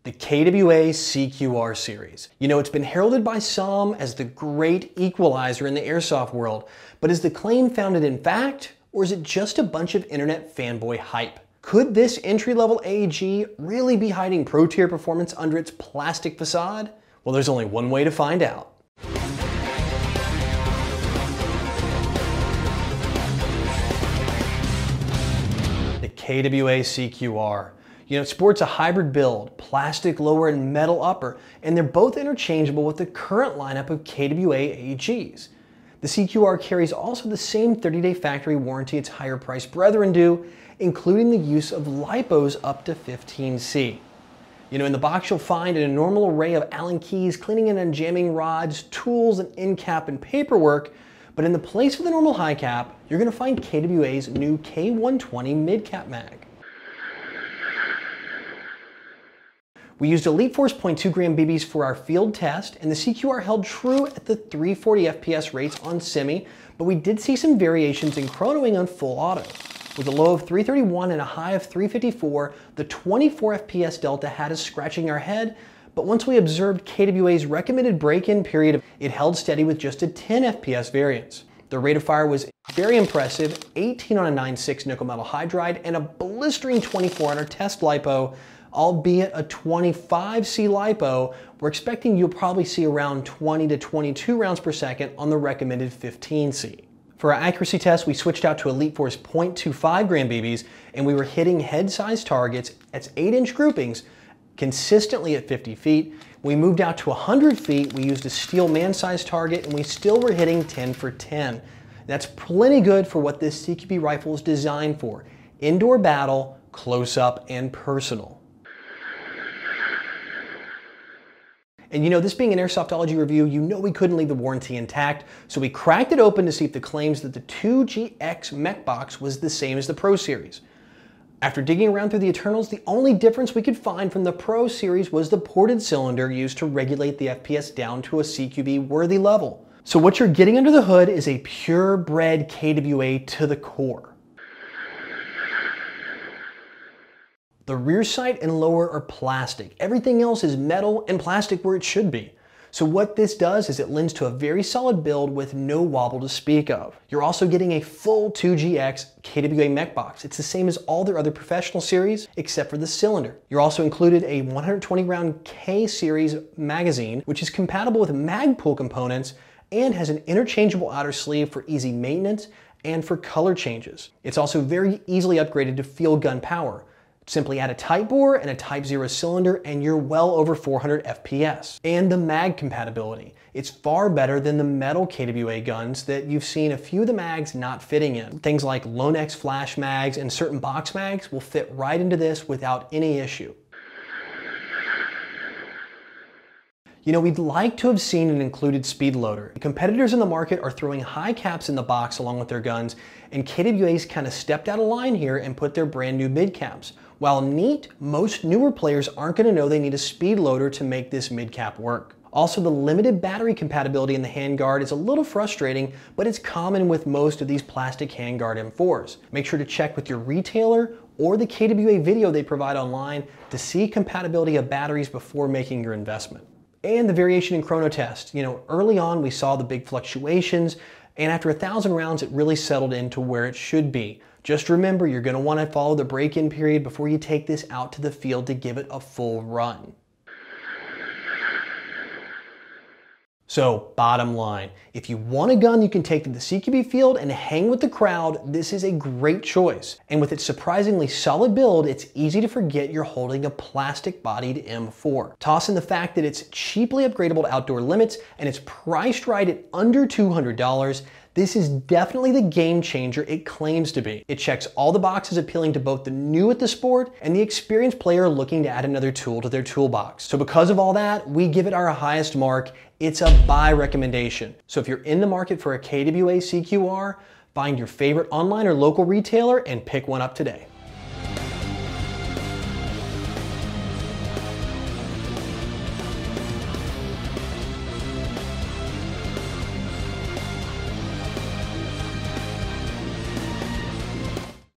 the KWA CQR series. You know, it's been heralded by some as the great equalizer in the airsoft world, but is the claim founded in fact, or is it just a bunch of internet fanboy hype? Could this entry-level AEG really be hiding pro-tier performance under its plastic facade? Well, there's only one way to find out. The KWA CQR. You know, it sports a hybrid build, plastic lower and metal upper, and they're both interchangeable with the current lineup of KWA AEGs. The CQR carries also the same 30-day factory warranty its higher priced brethren do, including the use of LiPos up to 15C. You know, in the box you'll find an enormous array of Allen keys, cleaning and unjamming rods, tools, and end cap and paperwork, but in the place of the normal high cap, you're going to find KWA's new K120 mid-cap mag. We used Elite Force 0.2 gram BBs for our field test, and the CQR held true at the 340 FPS rates on semi, but we did see some variations in chronoing on full auto. With a low of 331 and a high of 354, the 24 FPS delta had us scratching our head, but once we observed KWA's recommended break-in period, it held steady with just a 10 FPS variance. The rate of fire was very impressive, 18 on a 9.6 nickel metal hydride and a blistering 24 on our test LiPo. Albeit a 25C LiPo, we're expecting you'll probably see around 20 to 22 rounds per second on the recommended 15C. For our accuracy test, we switched out to Elite Force 0.25 gram BBs, and we were hitting head size targets at 8-inch groupings consistently at 50 feet. When we moved out to 100 feet, we used a steel man-size target, and we still were hitting 10 for 10. That's plenty good for what this CQB rifle is designed for: indoor battle, close up, and personal. And you know, this being an Airsoftology review, you know we couldn't leave the warranty intact, so we cracked it open to see if the claims that the 2GX mech box was the same as the Pro Series. After digging around through the internals, the only difference we could find from the Pro Series was the ported cylinder used to regulate the FPS down to a CQB-worthy level. So what you're getting under the hood is a purebred KWA to the core. The rear sight and lower are plastic. Everything else is metal and plastic where it should be. So what this does is it lends to a very solid build with no wobble to speak of. You're also getting a full 2GX KWA mech box. It's the same as all their other professional series except for the cylinder. You're also included a 120 round K series magazine, which is compatible with Magpul components and has an interchangeable outer sleeve for easy maintenance and for color changes. It's also very easily upgraded to field gun power. Simply add a Type bore and a Type 0 cylinder and you're well over 400 FPS. And the mag compatibility. It's far better than the metal KWA guns that you've seen a few of the mags not fitting in. Things like Lone-X flash mags and certain box mags will fit right into this without any issue. You know, we'd like to have seen an included speed loader. The competitors in the market are throwing high caps in the box along with their guns, and KWA's kind of stepped out of line here and put their brand new mid caps. While neat, most newer players aren't going to know they need a speed loader to make this mid cap work. Also, the limited battery compatibility in the handguard is a little frustrating, but it's common with most of these plastic handguard M4s. Make sure to check with your retailer or the KWA video they provide online to see compatibility of batteries before making your investment. And the variation in chrono test. You know, early on we saw the big fluctuations, and after 1,000 rounds it really settled into where it should be. Just remember, you're going to want to follow the break-in period before you take this out to the field to give it a full run. So, bottom line, if you want a gun you can take to the CQB field and hang with the crowd, this is a great choice. And with its surprisingly solid build, it's easy to forget you're holding a plastic-bodied M4. Toss in the fact that it's cheaply upgradable to outdoor limits and it's priced right at under $200. This is definitely the game changer it claims to be. It checks all the boxes appealing to both the new at the sport and the experienced player looking to add another tool to their toolbox. So because of all that, we give it our highest mark. It's a buy recommendation. So if you're in the market for a KWA CQR, find your favorite online or local retailer and pick one up today.